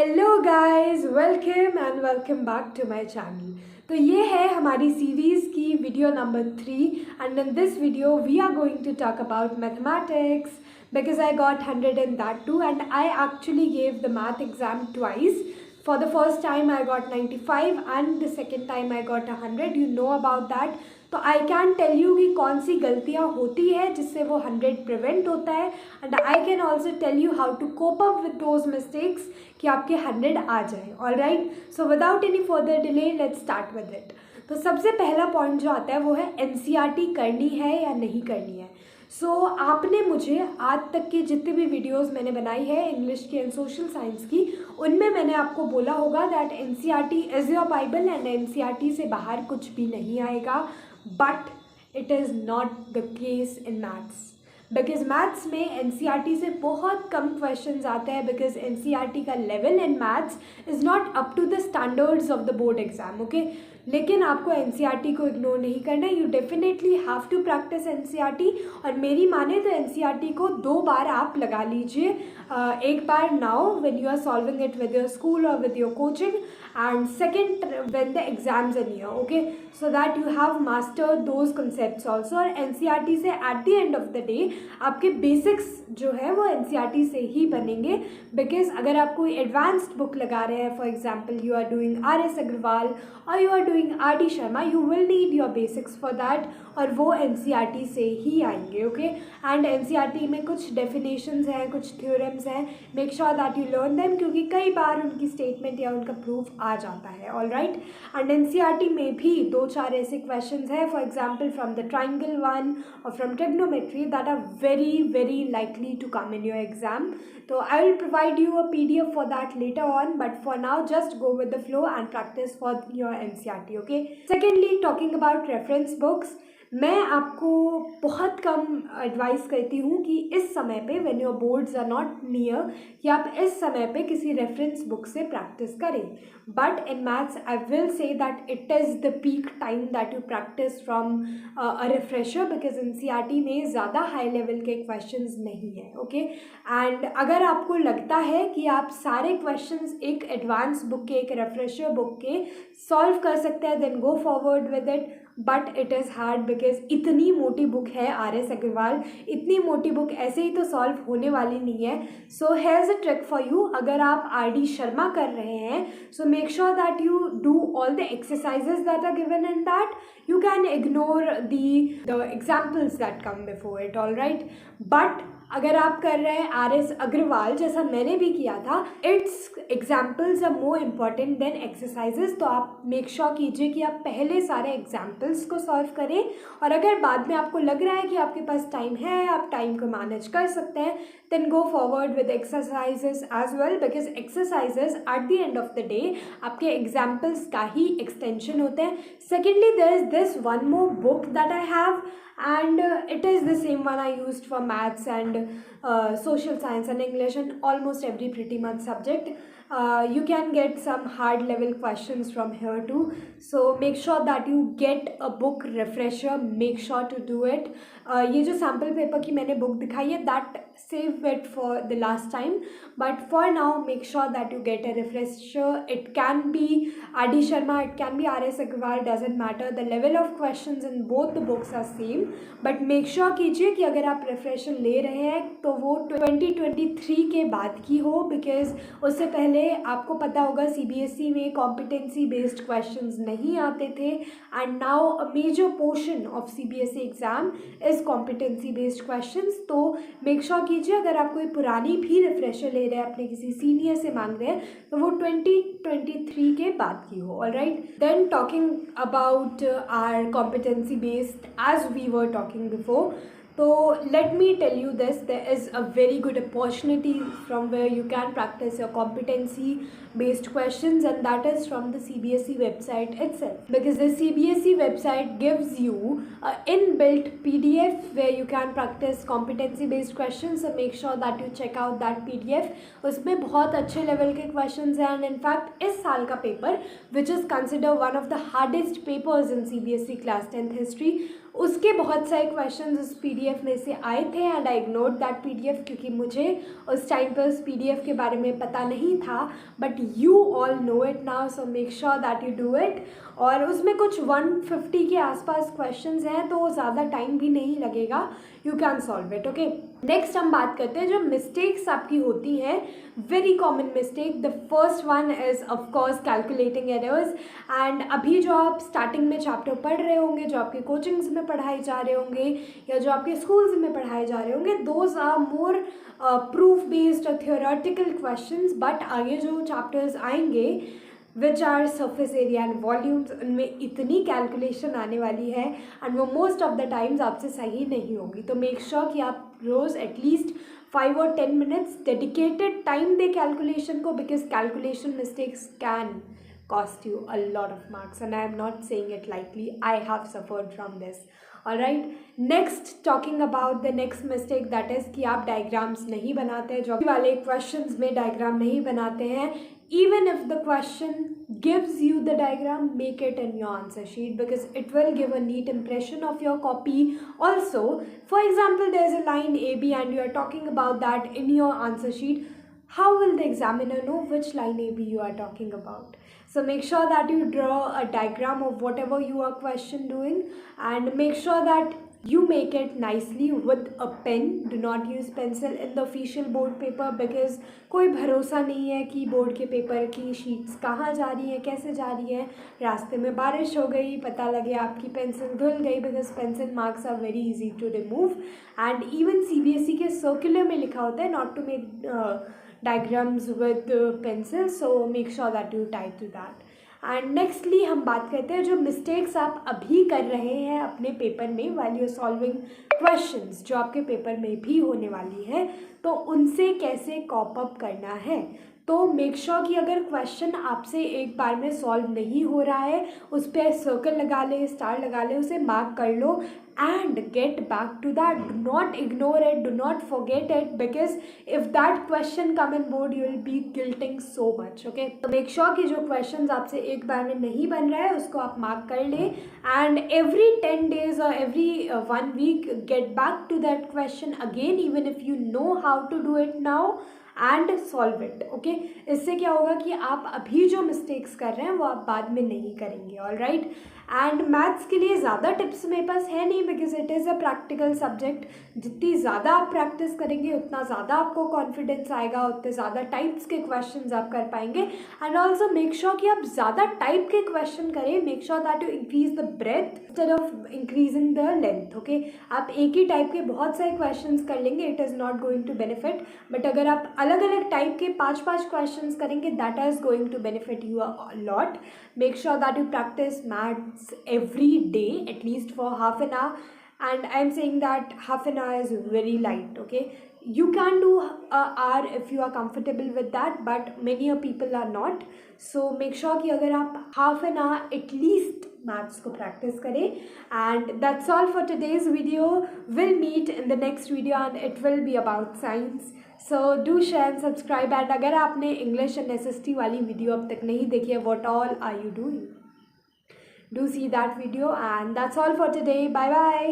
Hello guys, welcome back to my channel. तो ये है हमारी सीरीज़ की video number 3 and in this video we are going to talk about mathematics because I got 100 in that too, and I actually gave the math exam twice. For the first time I got 95 and the second time I got 100. You know about that. तो I can tell you कि कौन सी गलतियाँ होती है जिससे वो 100 prevent होता है, and I can also tell you how to cope up with those mistakes कि आपके 100 आ जाए। All right, so without any further delay let's start with it. तो सबसे पहला पॉइंट जो आता है वो है एनसीईआरटी करनी है या नहीं करनी है। आपने मुझे आज तक की जितनी भी वीडियोस मैंने बनाई है इंग्लिश की एंड सोशल साइंस की, उनमें मैंने आपको बोला होगा that NCERT is your bible and NCERT से बाहर कुछ भी नहीं आएगा, but it is not the case in maths. Because maths में एनसीईआरटी से बहुत कम क्वेश्चंस आते हैं, बिकॉज एनसीईआरटी का level in maths is not up to the standards of the board exam. Okay, लेकिन आपको एनसीईआरटी को इग्नोर नहीं करना है। You definitely have to practise NCERT, और मेरी माने तो एनसीईआरटी को 2 बार आप लगा लीजिए। एक बार now when you are solving it with your school और with your coaching, and second when the exams are near. Okay, so that you have mastered those concepts also. और एनसीईआरटी से at the end of the day आपके basics जो है वो NCERT से ही बनेंगे। Because अगर आप कोई एडवांस्ड बुक लगा रहे हैं, for example you are doing RS Agarwal और you are doing RD Sharma, you will need your basics for that, और वो एनसीईआरटी से ही आएंगे। ओके, एंड एनसीईआरटी में कुछ डेफिनेशंस हैं, कुछ थ्योरम्स हैं, make sure that you learn them, क्योंकि कई बार उनकी स्टेटमेंट या उनका प्रूफ आ जाता है। ऑल राइट, एंड एनसीईआरटी में भी 2-4 ऐसे क्वेश्चंस हैं, for example from the triangle one और from trigonometry, that are very likely to come in your exam. So I will provide you a PDF for that later on, but for now just go with the flow and practice for your NCERT. Okay, secondly, talking about reference books, मैं आपको बहुत कम advice करती हूँ कि इस समय पे when your boards are not near कि आप इस समय पे किसी रेफरेंस बुक से प्रैक्टिस करें, but in maths I will say that it is the peak time that you practise from a refresher, because NCERT में ज़्यादा हाई लेवल के क्वेश्चंस नहीं है। ओके, एंड अगर आपको लगता है कि आप सारे क्वेश्चंस एक एडवांस बुक के, एक रिफ्रेशर बुक के सॉल्व कर सकते हैं, then go forward with it, but it is hard because इतनी मोटी बुक है RS अग्रवाल, इतनी मोटी बुक ऐसे ही तो सॉल्व होने वाली नहीं है। So here is a trick for you. अगर आप RD शर्मा कर रहे हैं, so make sure that you do all the exercises that are given in that, you can ignore the examples that come before it. All right, but अगर आप कर रहे हैं RS अग्रवाल जैसा मैंने भी किया था, its examples are more important than exercises. तो आप मेक श्योर कीजिए कि आप पहले सारे एग्जाम्पल्स को सॉल्व करें, और अगर बाद में आपको लग रहा है कि आपके पास टाइम है, आप टाइम को मैनेज कर सकते हैं, then go forward with exercises as well, because exercises at the end of the day आपके एग्जाम्पल्स का ही एक्सटेंशन होते हैं। Secondly, there is this one more book that I have, and it is the same one I used for maths and social science and English and almost every pretty much subject. You can get some hard level questions from here too, so make sure that you get a book refresher, make sure to do it. ये जो sample paper की मैंने book दिखाई है, that save it for the last time, but for now make sure that you get a refresher. It can be RD Sharma, it can be RS Agarwal, doesn't matter, the level of questions in both the books are same, but make sure कीजिए कि अगर आप refresher ले रहे हैं तो वो 2023 के बाद की हो, because उससे पहले आपको पता होगा CBSE में competency based questions नहीं आते थे, and now a major portion of CBSE exam is competency based questions. तो make sure कीजिए अगर आप कोई पुरानी भी रिफ्रेशर ले रहे हैं, अपने किसी सीनियर से मांग रहे हैं, तो वो 2023 के बाद की हो। Alright, then talking about our competency based as we were talking before, तो let me tell you this, there is a very good opportunity from where you can practice your competency based questions, and that is from the CBSE website itself, because the CBSE website gives you an inbuilt PDF where you can practice competency based questions, so make sure that you check out that PDF. उसमें बहुत अच्छे level के questions हैं, and in fact इस साल का paper which is considered one of the hardest papers in CBSE class 10th history, उसके बहुत सारे क्वेश्चंस उस पीडीएफ में से आए थे and I ignored that PDF, क्योंकि मुझे उस टाइम पर उस पीडीएफ के बारे में पता नहीं था, but you all know it now, so make sure that you do it. और उसमें कुछ 150 के आसपास क्वेश्चंस हैं, तो ज़्यादा टाइम भी नहीं लगेगा, you can solve it. Okay, next हम बात करते हैं जो मिस्टेक्स आपकी होती हैं, very common mistake. The first one is of course calculating errors. And अभी जो आप स्टार्टिंग में चैप्टर पढ़ रहे होंगे, जो आपके कोचिंग्स में पढ़ाए जा रहे होंगे या जो आपके स्कूल्स में पढ़ाए जा रहे होंगे, those are more proof based और थियोरेटिकल क्वेश्चंस। बट आगे जो चैप्टर्स आएंगे which are surface area and volumes, उनमें इतनी कैलकुलेशन आने वाली है एंड वो मोस्ट ऑफ द टाइम्स आपसे सही नहीं होगी। तो मेक श्योर कि आप रोज़ एटलीस्ट 5 और 10 मिनट्स डेडिकेटेड टाइम दे कैलकुलेशन को, because calculation mistakes can cost you a lot of marks and I am not saying it lightly. I have suffered from this. Alright, next talking about the next mistake, that is कि आप diagrams नहीं बनाते हैं, जो वाले questions में diagram नहीं बनाते हैं। Even if the question gives you the diagram, make it in your answer sheet because it will give a neat impression of your copy. Also, for example, there is a line AB and you are talking about that in your answer sheet. How will the examiner know which line AB you are talking about? So make sure that you draw a diagram of whatever you are question doing and make sure that you make it nicely with a pen. Do not use pencil in the official board paper because कोई भरोसा नहीं है कि board के paper की sheets कहाँ जा रही है, कैसे जा रही है। रास्ते में बारिश हो गई, पता लगे आपकी पेंसिल धुल गई, because pencil marks are very easy to remove. And even CBSE के सर्कुलर में लिखा होता है not to make diagrams with pencil, so make sure that you tie to that. And nextly हम बात करते हैं जो मिस्टेक्स आप अभी कर रहे हैं अपने पेपर में while you're solving questions, जो आपके पेपर में भी होने वाली है, तो उनसे कैसे कॉप अप करना है। तो मेक श्योर कि अगर क्वेश्चन आपसे एक बार में सॉल्व नहीं हो रहा है, उस पर सर्कल लगा ले, स्टार लगा ले, उसे मार्क कर लो and get back to that. Do not ignore it, do not forget it, because if that question come in board you will be guilting so much. Okay, तो मेक श्योर कि जो question आपसे एक बार में नहीं बन रहा है उसको आप मार्क कर ले एंड एवरी 10 days और every 1 week get back to that question again, even if you know how to do it now and solve it. Okay, इससे क्या होगा कि आप अभी जो मिस्टेक्स कर रहे हैं वो आप बाद में नहीं करेंगे। ऑल राइट, एंड मैथ्स के लिए ज़्यादा टिप्स मेरे पास है नहीं because it is a practical subject. जितनी ज़्यादा आप प्रैक्टिस करेंगे उतना ज़्यादा आपको कॉन्फिडेंस आएगा, उतने ज़्यादा टाइप्स के क्वेश्चंस आप कर पाएंगे। एंड ऑल्सो मेक श्योर कि आप ज़्यादा टाइप के क्वेश्चन करें, make sure that you increase the breadth instead of increasing the length. Okay, आप एक ही टाइप के बहुत सारे क्वेश्चन कर लेंगे, it is not going to benefit, but अगर आप अलग अलग टाइप के 5-5 क्वेश्चन करेंगे that is going to benefit you a lot. Make sure that you practise maths every day at least for half an hour, and I am saying that half an hour is very light. Okay, you can do an hour if you are comfortable with that, but many people are not, so make sure कि अगर आप half an hour at least maths को practice करें। And that's all for today's video. Will meet in the next video and it will be about science, so do share and subscribe. And अगर आपने English and SST वाली video अब तक नहीं देखी है, what all are you doing, do see that video, and that's all for today. Bye bye.